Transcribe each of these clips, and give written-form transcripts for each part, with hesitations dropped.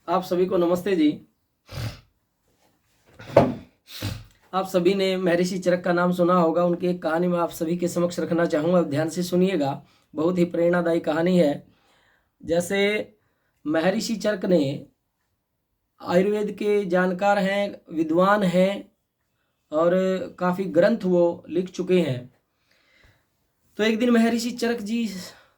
आप सभी को नमस्ते जी। आप सभी ने महर्षि चरक का नाम सुना होगा। उनकी एक कहानी मैं आप सभी के समक्ष रखना चाहूँगा, ध्यान से सुनिएगा। बहुत ही प्रेरणादायी कहानी है। जैसे महर्षि चरक ने आयुर्वेद के जानकार हैं, विद्वान हैं और काफ़ी ग्रंथ वो लिख चुके हैं। तो एक दिन महर्षि चरक जी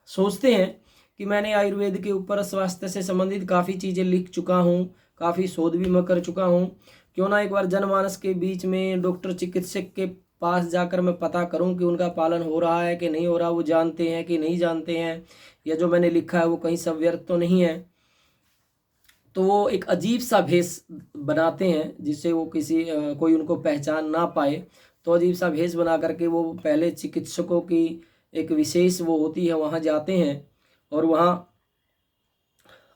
सोचते हैं कि मैंने आयुर्वेद के ऊपर स्वास्थ्य से संबंधित काफ़ी चीज़ें लिख चुका हूँ, काफ़ी शोध भी मैं कर चुका हूँ। क्यों ना एक बार जनमानस के बीच में डॉक्टर चिकित्सक के पास जाकर मैं पता करूँ कि उनका पालन हो रहा है कि नहीं हो रहा, वो जानते हैं कि नहीं जानते हैं, या जो मैंने लिखा है वो कहीं सब व्यर्थ तो नहीं है। तो वो एक अजीब सा भेष बनाते हैं जिससे वो कोई उनको पहचान ना पाए। तो अजीब सा भेष बना करके वो पहले चिकित्सकों की एक विशेष वो होती है, वहाँ जाते हैं और वहाँ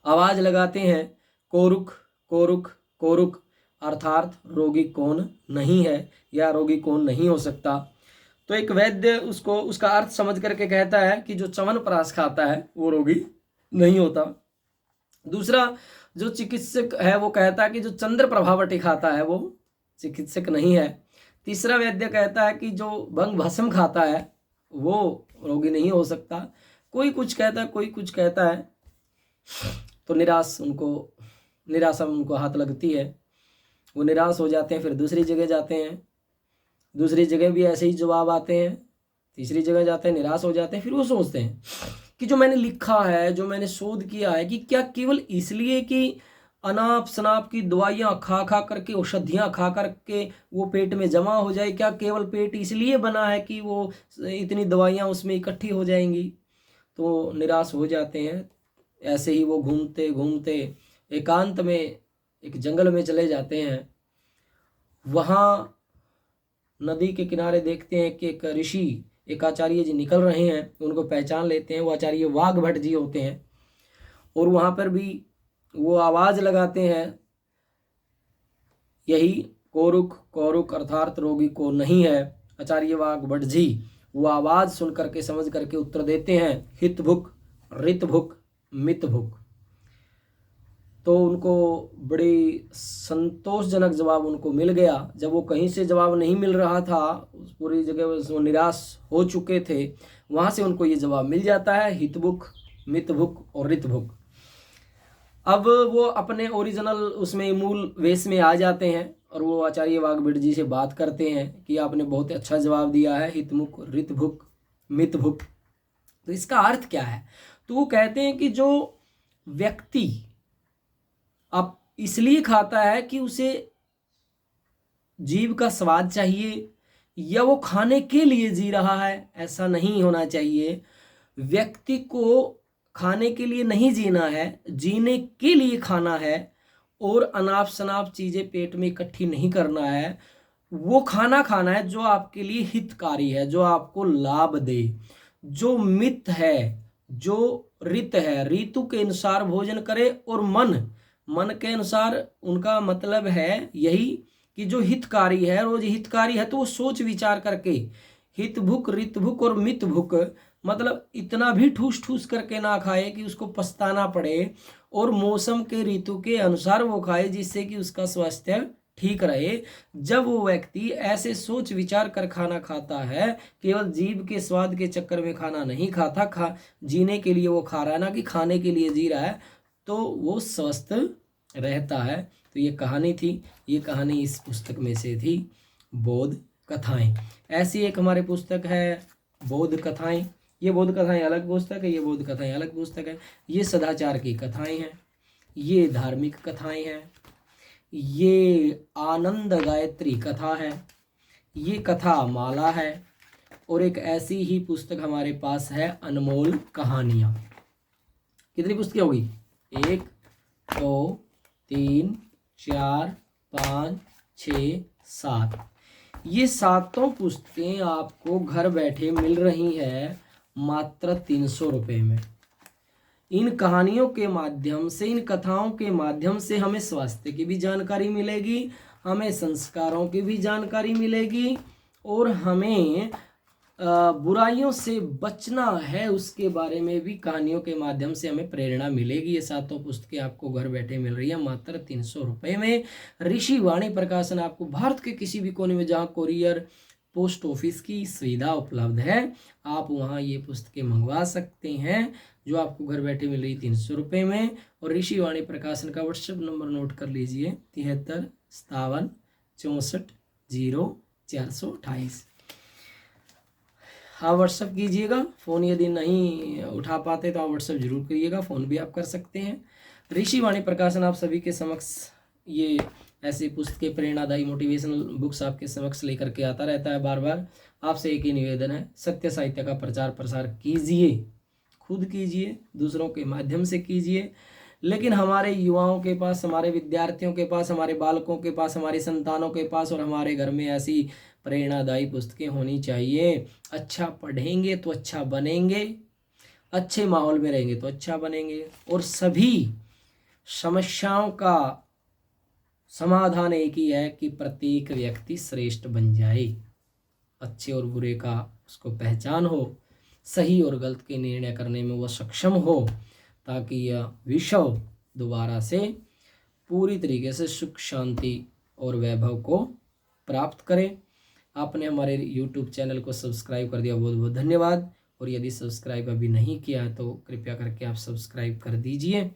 आवाज़ लगाते हैं, कोरुक कोरुक कोरुक, अर्थात रोगी कौन नहीं है या रोगी कौन नहीं हो सकता। तो एक वैद्य उसको उसका अर्थ समझ करके कहता है कि जो च्यवनप्राश खाता है वो रोगी नहीं होता। दूसरा जो चिकित्सक है वो कहता है कि जो चंद्र प्रभावटी खाता है वो चिकित्सक नहीं है। तीसरा वैद्य कहता है कि जो भंग भस्म खाता है वो रोगी नहीं हो सकता। कोई कुछ कहता है, कोई कुछ कहता है। तो निराशा उनको हाथ लगती है, वो निराश हो जाते हैं। फिर दूसरी जगह जाते हैं, दूसरी जगह भी ऐसे ही जवाब आते हैं। तीसरी जगह जाते हैं, निराश हो जाते हैं। फिर वो सोचते हैं कि जो मैंने लिखा है, जो मैंने शोध किया है, कि क्या केवल इसलिए कि अनाप शनाप की दवाइयाँ खा खा करके, औषधियाँ खा करके वो पेट में जमा हो जाए, क्या केवल पेट इसलिए बना है कि वो इतनी दवाइयाँ उसमें इकट्ठी हो जाएंगी। तो निराश हो जाते हैं। ऐसे ही वो घूमते घूमते एकांत में एक जंगल में चले जाते हैं। वहाँ नदी के किनारे देखते हैं कि एक ऋषि, एक आचार्य जी निकल रहे हैं। उनको पहचान लेते हैं, वो आचार्य वाघ भट्ट जी होते हैं। और वहाँ पर भी वो आवाज़ लगाते हैं, यही कोरुक कोरुक, अर्थात रोगी को नहीं है। आचार्य वाघ भट्ट जी वो आवाज़ सुन करके समझ करके उत्तर देते हैं, हित भुक रित भुक मित भुक। तो उनको बड़ी संतोषजनक जवाब उनको मिल गया। जब वो कहीं से जवाब नहीं मिल रहा था, उस पूरी जगह वो निराश हो चुके थे, वहाँ से उनको ये जवाब मिल जाता है, हितभुक मितभुक और रितभुक। अब वो अपने ओरिजिनल उसमें मूल वेश में आ जाते हैं और वो आचार्य वाघभट जी से बात करते हैं कि आपने बहुत अच्छा जवाब दिया है, हितमुख रितभुक मितभुक। तो इसका अर्थ क्या है? तो वो कहते हैं कि जो व्यक्ति अब इसलिए खाता है कि उसे जीभ का स्वाद चाहिए या वो खाने के लिए जी रहा है, ऐसा नहीं होना चाहिए। व्यक्ति को खाने के लिए नहीं जीना है, जीने के लिए खाना है। और अनाप शनाप चीज़ें पेट में इकट्ठी नहीं करना है। वो खाना खाना है जो आपके लिए हितकारी है, जो आपको लाभ दे, जो मित है, जो रित है, ऋतु के अनुसार भोजन करे। और मन के अनुसार उनका मतलब है यही कि जो हितकारी है, रोज हितकारी है, तो वो सोच विचार करके हितभुक रितभुक और मितभुक, मतलब इतना भी ठूस ठूस करके ना खाए कि उसको पछताना पड़े। और मौसम के ऋतु के अनुसार वो खाए जिससे कि उसका स्वास्थ्य ठीक रहे। जब वो व्यक्ति ऐसे सोच विचार कर खाना खाता है, केवल जीभ के स्वाद के चक्कर में खाना नहीं खाता, जीने के लिए वो खा रहा है, ना कि खाने के लिए जी रहा है, तो वो स्वस्थ रहता है। तो ये कहानी थी, ये कहानी इस पुस्तक में से थी, बोध कथाएं। ऐसी एक हमारे पुस्तक है बोध कथाएं। ये बोध कथाएं अलग पुस्तक है, ये बोध कथाएं अलग पुस्तक है। ये सदाचार की कथाएं हैं, ये धार्मिक कथाएं हैं, ये आनंद गायत्री कथा है, ये कथा माला है। और एक ऐसी ही पुस्तक हमारे पास है अनमोल कहानियाँ। कितनी पुस्तकें होगी? 1 2 3 4 5 6 7। ये सातों पुस्तकें आपको घर बैठे मिल रही हैं मात्र 300 रुपये में। इन कहानियों के माध्यम से, इन कथाओं के माध्यम से हमें स्वास्थ्य की भी जानकारी मिलेगी, हमें संस्कारों की भी जानकारी मिलेगी, और हमें बुराइयों से बचना है, उसके बारे में भी कहानियों के माध्यम से हमें प्रेरणा मिलेगी। ये सातों पुस्तकें आपको घर बैठे मिल रही है मात्र 300 रुपये में। ऋषि वाणी प्रकाशन आपको भारत के किसी भी कोने में जहाँ कोरियर पोस्ट ऑफिस की सुविधा उपलब्ध है, आप वहाँ ये पुस्तकें मंगवा सकते हैं, जो आपको घर बैठे मिल रही 300 रुपये में। और ऋषि वाणी प्रकाशन का व्हाट्सएप नंबर नोट कर लीजिए, 7357640428। हाँ, व्हाट्सअप कीजिएगा। फ़ोन यदि नहीं उठा पाते तो आप व्हाट्सअप जरूर करिएगा, फ़ोन भी आप कर सकते हैं। ऋषि वाणी प्रकाशन आप सभी के समक्ष ये ऐसे पुस्तकें, प्रेरणादायी मोटिवेशनल बुक्स आपके समक्ष लेकर के आता रहता है। बार बार आपसे एक ही निवेदन है, सत्य साहित्य का प्रचार प्रसार कीजिए, खुद कीजिए, दूसरों के माध्यम से कीजिए। लेकिन हमारे युवाओं के पास, हमारे विद्यार्थियों के पास, हमारे बालकों के पास, हमारी संतानों के पास और हमारे घर में ऐसी प्रेरणादायी पुस्तकें होनी चाहिए। अच्छा पढ़ेंगे तो अच्छा बनेंगे, अच्छे माहौल में रहेंगे तो अच्छा बनेंगे, और सभी समस्याओं का समाधान एक ही है कि प्रत्येक व्यक्ति श्रेष्ठ बन जाए, अच्छे और बुरे का उसको पहचान हो, सही और गलत के निर्णय करने में वो सक्षम हो, ताकि यह विश्व दोबारा से पूरी तरीके से सुख, शांति और वैभव को प्राप्त करे। आपने हमारे YouTube चैनल को सब्सक्राइब कर दिया, बहुत बहुत धन्यवाद। और यदि सब्सक्राइब अभी नहीं किया है तो कृपया करके आप सब्सक्राइब कर दीजिए।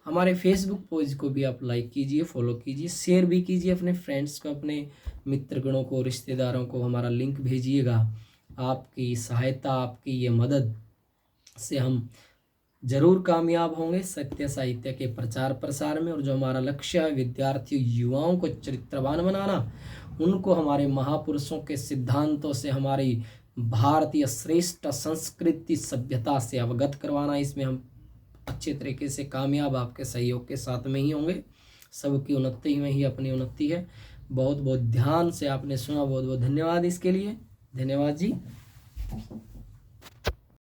हमारे फेसबुक पेज को भी आप लाइक कीजिए, फॉलो कीजिए, शेयर भी कीजिए अपने फ्रेंड्स को, अपने मित्रगणों को, रिश्तेदारों को हमारा लिंक भेजिएगा। आपकी सहायता, आपकी ये मदद से हम जरूर कामयाब होंगे सत्य साहित्य के प्रचार प्रसार में। और जो हमारा लक्ष्य है विद्यार्थियों, युवाओं को चरित्रवान बनाना, उनको हमारे महापुरुषों के सिद्धांतों से, हमारी भारतीय श्रेष्ठ संस्कृति सभ्यता से अवगत करवाना, इसमें हम अच्छे तरीके से कामयाब आपके सहयोग के साथ में ही होंगे। सबकी उन्नति में ही अपनी उन्नति है। बहुत बहुत ध्यान से आपने सुना, बहुत बहुत धन्यवाद इसके लिए। धन्यवाद जी।